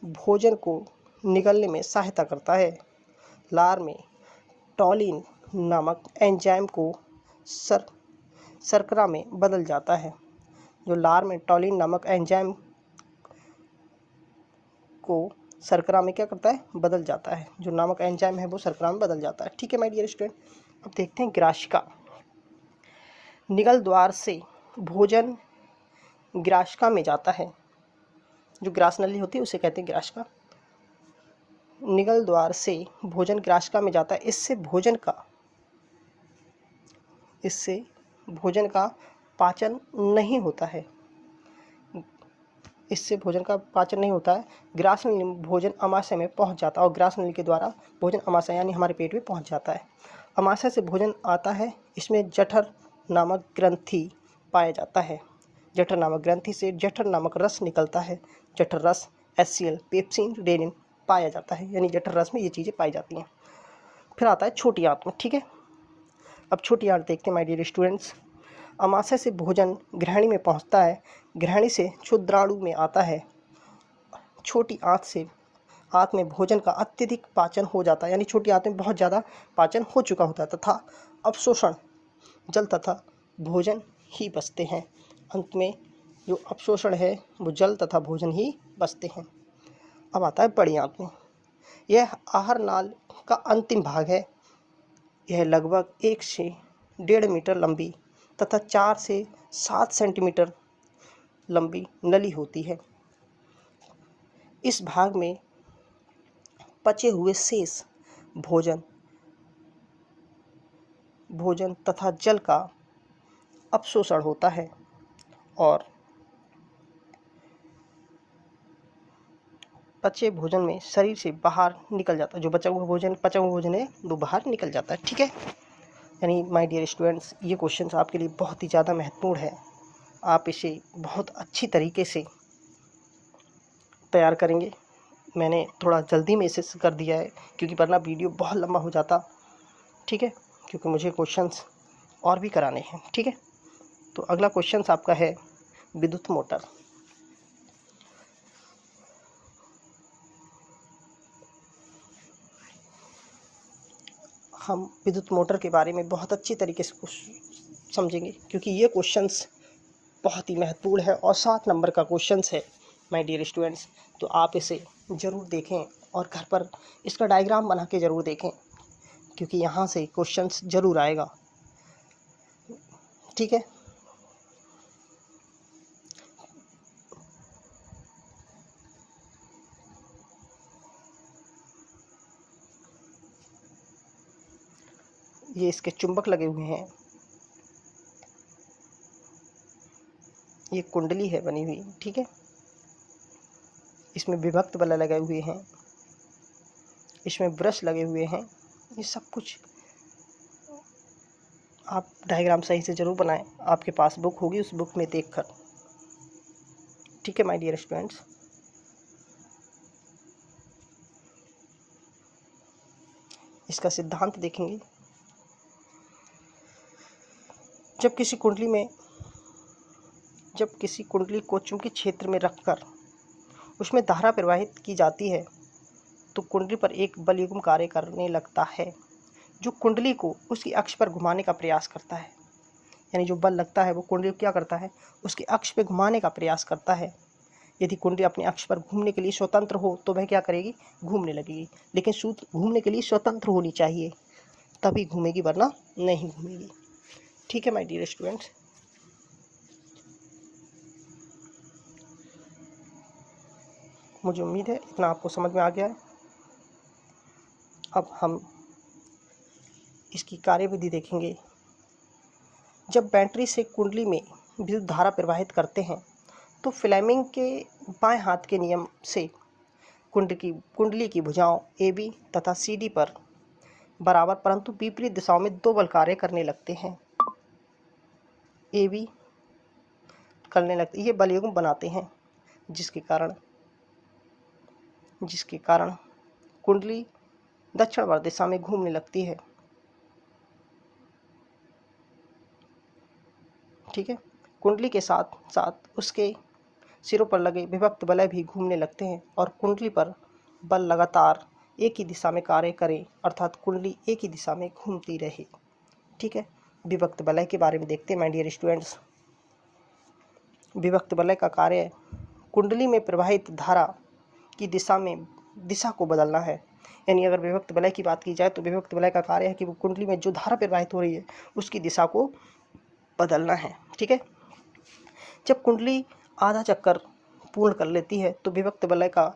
[SPEAKER 1] भोजन को निगलने में सहायता करता है। लार में टॉलिन नामक एंजाइम को शर्करा में बदल जाता है। जो लार में टॉलिन नामक एंजाइम को शर्करा में क्या करता है? बदल जाता है। जो नामक एंजाइम है वो शर्करा में बदल जाता है। ठीक है माय डियर स्टूडेंट, अब देखते हैं ग्राशिका। निगल द्वार से भोजन ग्राशिका में जाता है। जो ग्रास नली होती है उसे कहते हैं ग्राशिका। निगल द्वार से भोजन ग्राशिका में जाता है। इससे भोजन का पाचन नहीं होता है। इससे भोजन का पाचन नहीं होता है। ग्रास नली में भोजन अमाशय में पहुंच जाता है और ग्रास नली के द्वारा भोजन अमाशय यानी हमारे पेट में पहुंच जाता है। अमाशय से भोजन आता है। इसमें जठर नामक ग्रंथि पाया जाता है। जठर नामक ग्रंथि से जठर नामक रस निकलता है। जठर रस HCl, पेप्सिन, रेनिन पाया जाता है, यानी जठर रस में ये चीज़ें पाई जाती हैं। फिर आता है छोटी आंत में। ठीक है, अब छोटी आंत देखते हैं माय डियर स्टूडेंट्स। अमाशय से भोजन ग्रहणी में पहुंचता है। ग्रहणी से क्षुद्राणु में आता है। छोटी आंत में भोजन का अत्यधिक पाचन हो जाता है, यानी छोटी आंत में बहुत ज़्यादा पाचन हो चुका होता है तथा अवशोषण जल तथा भोजन ही बचते हैं। अंत में जो अवशोषण है वो जल तथा भोजन ही बचते हैं। अब आता है बड़ी आंत में। यह आहार नाल का अंतिम भाग है। यह लगभग 1 से 1.5 मीटर लंबी तथा 4 से 7 सेंटीमीटर लंबी नली होती है। इस भाग में पचे हुए शेष भोजन तथा जल का अवशोषण होता है और पचे भोजन में शरीर से बाहर निकल जाता है। जो पचा हुआ भोजन है वो बाहर निकल जाता है। ठीक है, यानी माय डियर स्टूडेंट्स, ये क्वेश्चन आपके लिए बहुत ही ज़्यादा महत्वपूर्ण है। आप इसे बहुत अच्छी तरीके से तैयार करेंगे। मैंने थोड़ा जल्दी में इसे कर दिया है क्योंकि वरना वीडियो बहुत लंबा हो जाता। ठीक है, क्योंकि मुझे क्वेश्चंस और भी कराने हैं। ठीक है, तो अगला क्वेश्चंस आपका है विद्युत मोटर। हम विद्युत मोटर के बारे में बहुत अच्छी तरीके से समझेंगे क्योंकि ये क्वेश्चंस बहुत ही महत्वपूर्ण है और 7 नंबर का क्वेश्चंस है माय डियर स्टूडेंट्स। तो आप इसे ज़रूर देखें और घर पर इसका डायग्राम बना के ज़रूर देखें क्योंकि यहाँ से क्वेश्चंस ज़रूर आएगा। ठीक है, ये इसके चुंबक लगे हुए हैं। ये कुंडली है बनी हुई। ठीक है, इसमें विभक्त बल्ब लगे हुए हैं। इसमें ब्रश लगे हुए हैं। ये सब कुछ आप डायग्राम सही से ज़रूर बनाएं। आपके पास बुक होगी, उस बुक में देखकर। ठीक है माय डियर स्टूडेंट्स, इसका सिद्धांत देखेंगे। जब किसी कुंडली को चुंबकीय क्षेत्र में रखकर उसमें धारा प्रवाहित की जाती है तो कुंडली पर एक बलयुग्म कार्य करने लगता है जो कुंडली को उसकी अक्ष पर घुमाने का प्रयास करता है। यानी जो बल लगता है वो कुंडली को क्या करता है, उसकी अक्ष पे घुमाने का प्रयास करता है। यदि कुंडली अपनी अक्ष पर घूमने के लिए स्वतंत्र हो तो वह क्या करेगी, घूमने लगेगी। लेकिन सूत्र घूमने के लिए स्वतंत्र होनी चाहिए तभी घूमेगी, वरना नहीं घूमेगी। ठीक है माय डियर स्टूडेंट्स, मुझे उम्मीद है इतना आपको समझ में आ गया है। अब हम इसकी कार्यविधि देखेंगे। जब बैटरी से कुंडली में विद्युत धारा प्रवाहित करते हैं तो फ्लेमिंग के बाएं हाथ के नियम से कुंडली की भुजाओं AB तथा CD पर बराबर परंतु विपरीत दिशाओं में 2 बल कार्य करने लगते हैं। AB करने लगते, ये बलयुग्म बनाते हैं जिसके कारण कुंडली दक्षिणवर्त दिशा में घूमने लगती है। ठीक है, कुंडली के साथ साथ उसके सिरों पर लगे विभक्त वलय भी घूमने लगते हैं और कुंडली पर बल लगातार एक ही दिशा में कार्य करे, अर्थात कुंडली एक ही दिशा में घूमती रहे। ठीक है, विभक्त वलय के बारे में देखते हैं माय डियर स्टूडेंट्स। विभक्त वलय का कार्य कुंडली में प्रवाहित धारा की दिशा को बदलना है। यानी अगर विभक्त वलय की बात की जाए तो विभक्त वलय का कार्य है कि वो कुंडली में जो धारा प्रवाहित हो रही है उसकी दिशा को बदलना है। ठीक है, जब कुंडली आधा चक्कर पूर्ण कर लेती है तो विभक्त वलय का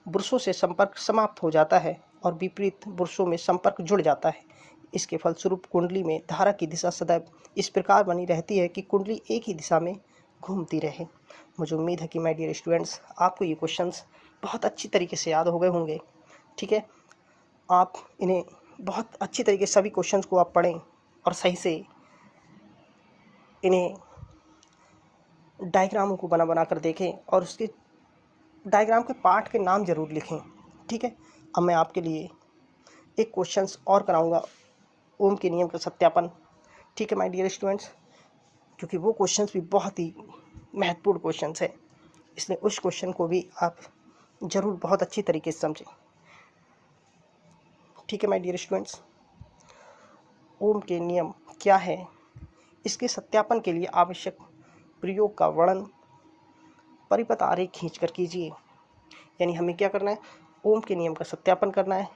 [SPEAKER 1] वृषों से संपर्क समाप्त हो जाता है और विपरीत वृषों में संपर्क जुड़ जाता है। इसके फलस्वरूप कुंडली में धारा की दिशा सदैव इस प्रकार बनी रहती है कि कुंडली एक ही दिशा में घूमती रहे। मुझे उम्मीद है कि माय डियर स्टूडेंट्स आपको ये क्वेश्चंस बहुत अच्छी तरीके से याद हो गए होंगे। ठीक है, आप इन्हें बहुत अच्छी तरीके से सभी क्वेश्चंस को आप पढ़ें और सही से इन्हें डायग्रामों को बना कर देखें और उसके डायग्राम के पार्ट के नाम ज़रूर लिखें। ठीक है, अब मैं आपके लिए एक क्वेश्चंस और कराऊंगा ओम के नियम का सत्यापन। ठीक है माय डियर स्टूडेंट्स, क्योंकि वो क्वेश्चंस भी बहुत ही महत्वपूर्ण क्वेश्चंस है, इसलिए उस क्वेश्चन को भी आप ज़रूर बहुत अच्छी तरीके से समझें। ठीक है माय डियर स्टूडेंट्स, ओम के नियम क्या है, इसके सत्यापन के लिए आवश्यक प्रयोग का वर्णन परिपथ आरेख खींच कर कीजिए। यानी हमें क्या करना है, ओम के नियम का सत्यापन करना है,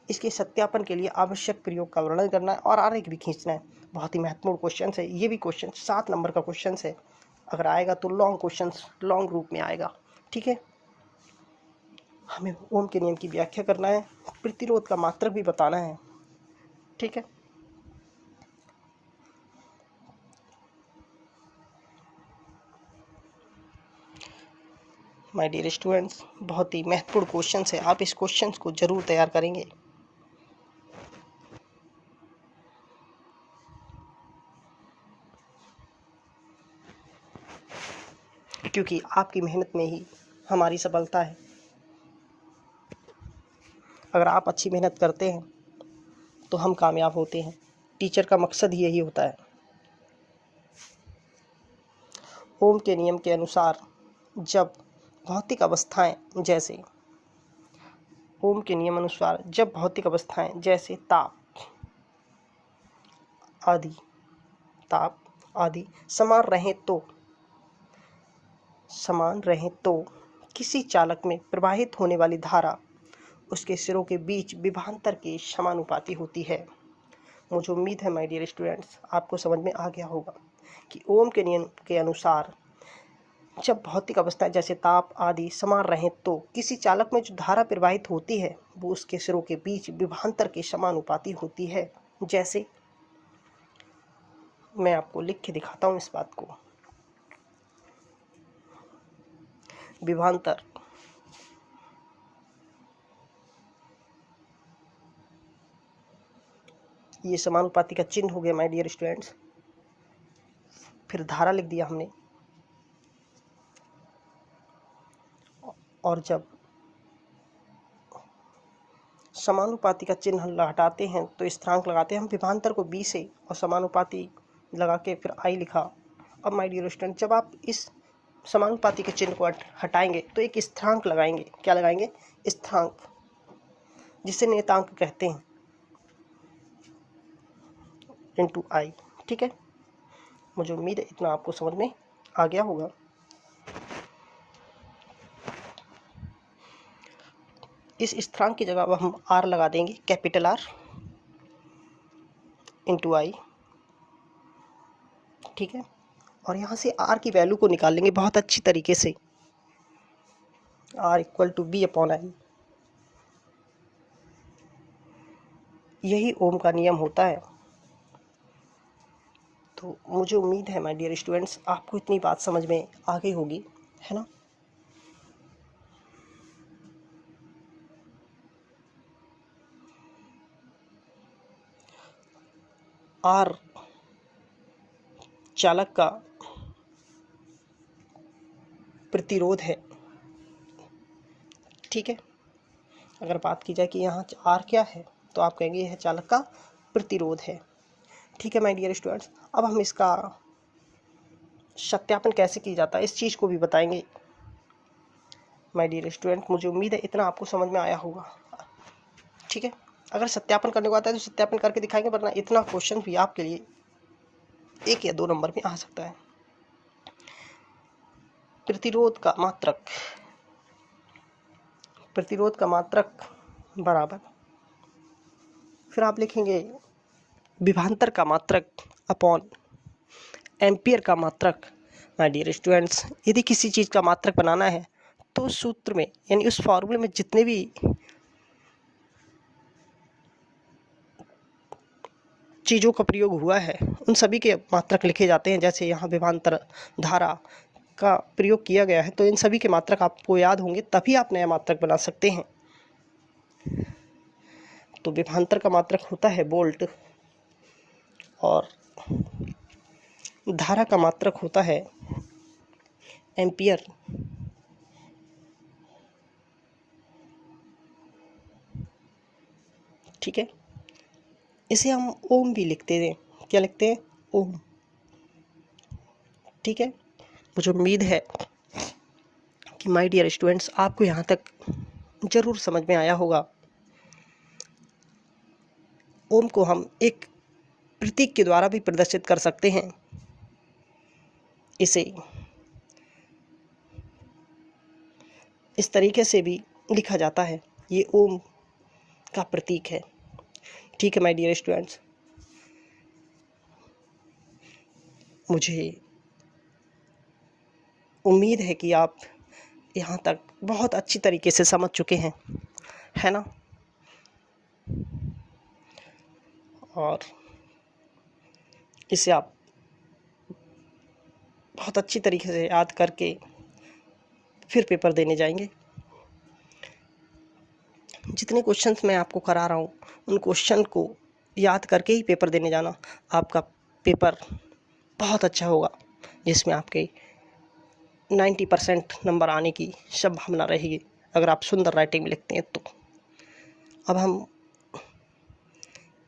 [SPEAKER 1] इसके सत्यापन के लिए आवश्यक प्रयोग का वर्णन करना है और आरेख भी खींचना है। बहुत ही महत्वपूर्ण क्वेश्चन है, ये भी क्वेश्चन 7 नंबर का क्वेश्चन है। अगर आएगा तो लॉन्ग क्वेश्चन लॉन्ग रूप में आएगा। ठीक है, हमें ओम के नियम की व्याख्या करना है, प्रतिरोध का मात्रक भी बताना है। ठीक है, माय डियर स्टूडेंट्स, बहुत ही महत्वपूर्ण क्वेश्चन है, आप इस क्वेश्चन को जरूर तैयार करेंगे। क्योंकि आपकी मेहनत में ही हमारी सफलता है। अगर आप अच्छी मेहनत करते हैं तो हम कामयाब होते हैं। टीचर का मकसद ही यही होता है। ओम के नियम के अनुसार जब भौतिक अवस्थाएं जैसे ओम के नियम अनुसार जब भौतिक अवस्थाएं जैसे ताप आदि समान रहें तो किसी चालक में प्रवाहित होने वाली धारा उसके सिरों के बीच विभवांतर के समानुपाती होती है। मुझे उम्मीद है माय डियर स्टूडेंट्स आपको समझ में आ गया होगा कि ओम के नियम के अनुसार जब भौतिक अवस्थाएं जैसे ताप आदि समान रहें तो किसी चालक में जो धारा प्रवाहित होती है वो उसके सिरों के बीच विभवांतर के समानुपाती होती है। जैसे मैं आपको लिख के दिखाता हूँ इस बात को। विभवांतर ये समानुपाती का चिन्ह हो गया माय डियर स्टूडेंट्स। फिर धारा लिख दिया हमने, और जब समानुपाती का चिन्ह हटाते हैं तो स्थिरांक लगाते हैं हम विभवांतर को बी से और समानुपाती लगा के फिर आई लिखा। अब माय डियर स्टूडेंट जब आप इस समानुपाती के चिन्ह को हटाएंगे तो एक स्थिरांक लगाएंगे। क्या लगाएंगे? स्थिरांक, जिसे नियतांक कहते हैं, इनटू आई। ठीक है, मुझे उम्मीद है इतना आपको समझ में आ गया होगा। इस स्थिरांक की जगह अब हम आर लगा देंगे, कैपिटल आर इंटू आई। ठीक है, और यहाँ से आर की वैल्यू को निकाल लेंगे बहुत अच्छी तरीके से। R equal to B upon I, यही ओम का नियम होता है। तो मुझे उम्मीद है माय डियर स्टूडेंट्स आपको इतनी बात समझ में आ गई होगी, है ना। आर चालक का प्रतिरोध है। ठीक है, अगर बात की जाए कि यहाँ आर क्या है तो आप कहेंगे यह चालक का प्रतिरोध है। ठीक है माय डियर स्टूडेंट्स, अब हम इसका सत्यापन कैसे किया जाता है इस चीज़ को भी बताएंगे माय डियर स्टूडेंट। मुझे उम्मीद है इतना आपको समझ में आया होगा। ठीक है, अगर सत्यापन करने को आता है तो सत्यापन करके दिखाएंगे, वरना इतना क्वेश्चन भी आपके लिए 1 या 2 नंबर में आ सकता है। प्रतिरोध का मात्रक बराबर, फिर आप लिखेंगे विभवांतर का मात्रक अपॉन एम्पियर का मात्रक। माय डियर स्टूडेंट्स, यदि किसी चीज़ का मात्रक बनाना है तो उस सूत्र में यानी उस फॉर्मूले में जितने भी चीज़ों का प्रयोग हुआ है उन सभी के मात्रक लिखे जाते हैं। जैसे यहाँ विभवांतर धारा का प्रयोग किया गया है तो इन सभी के मात्रक आपको याद होंगे, तभी आप नया मात्रक बना सकते हैं। तो विभवांतर का मात्रक होता है वोल्ट और धारा का मात्रक होता है एम्पियर। ठीक है, इसे हम ओम भी लिखते हैं। क्या लिखते हैं? ओम। ठीक है, मुझे उम्मीद है कि माय डियर स्टूडेंट्स आपको यहाँ तक ज़रूर समझ में आया होगा। ओम को हम एक प्रतीक के द्वारा भी प्रदर्शित कर सकते हैं। इसे इस तरीके से भी लिखा जाता है, ये ओम का प्रतीक है। ठीक है माय डियर स्टूडेंट्स, मुझे उम्मीद है कि आप यहाँ तक बहुत अच्छी तरीके से समझ चुके हैं, है ना? और इसे आप बहुत अच्छी तरीके से याद करके फिर पेपर देने जाएंगे। जितने क्वेश्चंस मैं आपको करा रहा हूँ उन क्वेश्चन को याद करके ही पेपर देने जाना। आपका पेपर बहुत अच्छा होगा, जिसमें आपके 90% नंबर आने की संभावना रहेगी अगर आप सुंदर राइटिंग में लिखते हैं तो। अब हम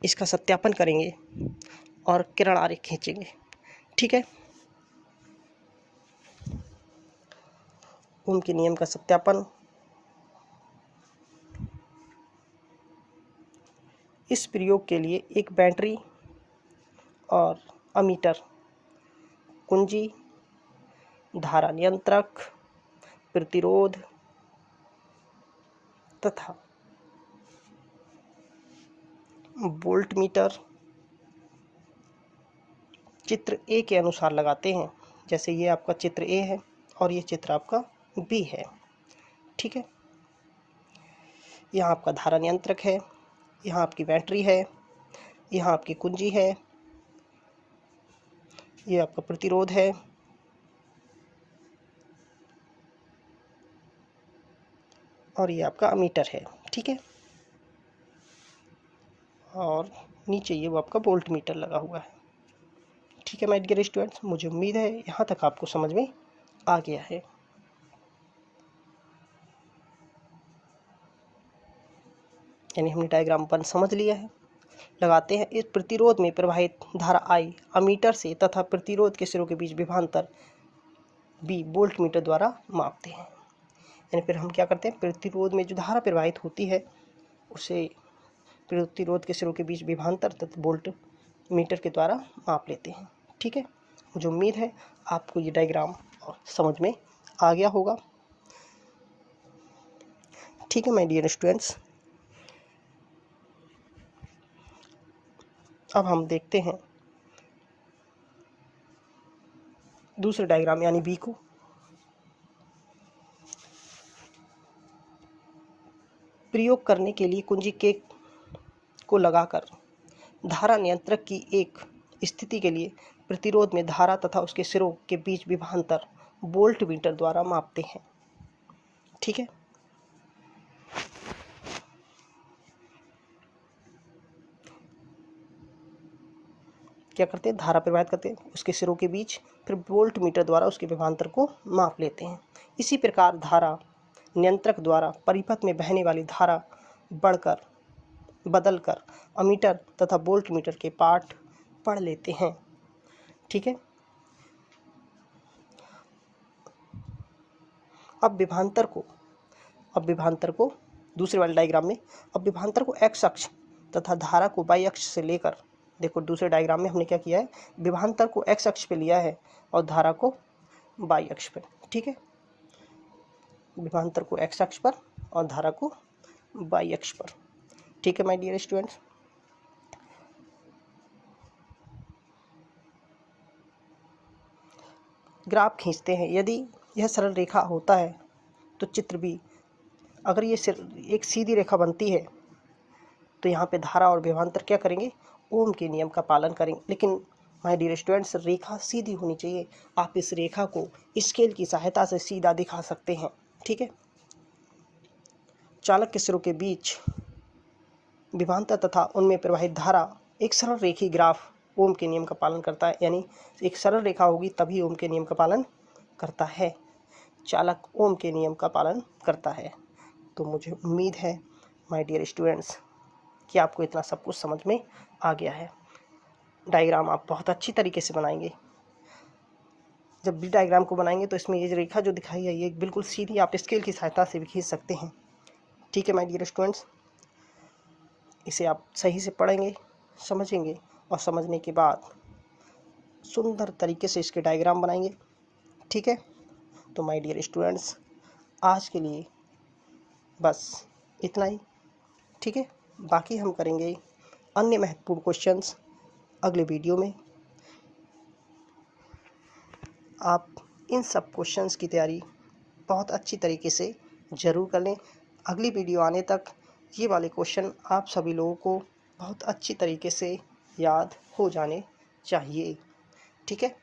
[SPEAKER 1] इसका सत्यापन करेंगे और किरण आरेख खींचेंगे। ठीक है, ओम के नियम का सत्यापन। इस प्रयोग के लिए एक बैटरी और अमीटर, कुंजी, धारा नियंत्रक, प्रतिरोध तथा वोल्ट मीटर चित्र ए के अनुसार लगाते हैं। जैसे ये आपका चित्र ए है और ये चित्र आपका बी है। ठीक है, यहाँ आपका धारा नियंत्रक है, यहाँ आपकी बैटरी है, यहाँ आपकी कुंजी है, ये आपका प्रतिरोध है और ये आपका अमीटर है। ठीक है, और नीचे ये वो आपका वोल्ट मीटर लगा हुआ है। ठीक है माय डियर स्टूडेंट्स, मुझे उम्मीद है यहाँ तक आपको समझ में आ गया है। यानी हमने डायग्राम 1 समझ लिया है। लगाते हैं। इस प्रतिरोध में प्रवाहित धारा I अमीटर से तथा प्रतिरोध के सिरों के बीच विभवांतर B वोल्ट मीटर द्वारा मापते हैं। यानी फिर हम क्या करते हैं, प्रतिरोध में जो धारा प्रवाहित होती है उसे प्रतिरोध के सिरों के बीच विभवांतर तथा वोल्ट मीटर के द्वारा माप लेते हैं। ठीक है, मुझे उम्मीद है आपको ये डायग्राम समझ में आ गया होगा। ठीक है माय डियर स्टूडेंट्स, अब हम देखते हैं दूसरे डायग्राम यानी बी को। प्रयोग करने के लिए कुंजी के को लगाकर धारा नियंत्रक की एक स्थिति के लिए प्रतिरोध में धारा तथा उसके सिरों के बीच विभवांतर वोल्ट मीटर द्वारा मापते हैं। ठीक है, क्या करते हैं, धारा प्रवाहित करते हैं उसके सिरों के बीच, फिर वोल्ट मीटर द्वारा उसके विभवांतर को माप लेते हैं। इसी प्रकार धारा नियंत्रक द्वारा परिपथ में बहने वाली धारा बदलकर अमीटर तथा वोल्ट मीटर के पाठ पढ़ लेते हैं। ठीक है, अब विभवांतर को दूसरे वाले डायग्राम में, अब विभवांतर को एक्स अक्ष तथा धारा को वाई अक्ष से लेकर, देखो दूसरे डायग्राम में हमने क्या किया है, विभवांतर को एक्स अक्ष पे लिया है और धारा को वाई अक्ष पे। ठीक है, विभवांतर को एक्स अक्ष पर और धारा को वाई अक्ष पर। ठीक है माय डियर स्टूडेंट्स, ग्राफ खींचते हैं, यदि यह सरल रेखा होता है तो चित्र भी, अगर ये एक सीधी रेखा बनती है तो यहाँ पे धारा और विभवांतर क्या करेंगे, ओम के नियम का पालन करेंगे। लेकिन माय डियर स्टूडेंट्स, रेखा सीधी होनी चाहिए। आप इस रेखा को स्केल की सहायता से सीधा दिखा सकते हैं, ठीक है। चालक के सिरों के बीच विभवांतर तथा उनमें प्रवाहित धारा एक सरल रेखी ग्राफ ओम के नियम का पालन करता है, यानी एक सरल रेखा होगी तभी ओम के नियम का पालन करता है। चालक ओम के नियम का पालन करता है। तो मुझे उम्मीद है माय डियर स्टूडेंट्स कि आपको इतना सब कुछ समझ में आ गया है। डायग्राम आप बहुत अच्छी तरीके से बनाएंगे। जब भी डायग्राम को बनाएंगे तो इसमें ये रेखा जो दिखाई है ये बिल्कुल सीधी आप स्केल की सहायता से भी खींच सकते हैं, ठीक है माय डियर स्टूडेंट्स। इसे आप सही से पढ़ेंगे, समझेंगे और समझने के बाद सुंदर तरीके से इसके डायग्राम बनाएंगे, ठीक है। तो माय डियर स्टूडेंट्स, आज के लिए बस इतना ही, ठीक है। बाकी हम करेंगे अन्य महत्वपूर्ण क्वेश्चंस अगले वीडियो में। आप इन सब क्वेश्चंस की तैयारी बहुत अच्छी तरीके से ज़रूर कर लें। अगली वीडियो आने तक ये वाले क्वेश्चन आप सभी लोगों को बहुत अच्छी तरीके से याद हो जाने चाहिए, ठीक है।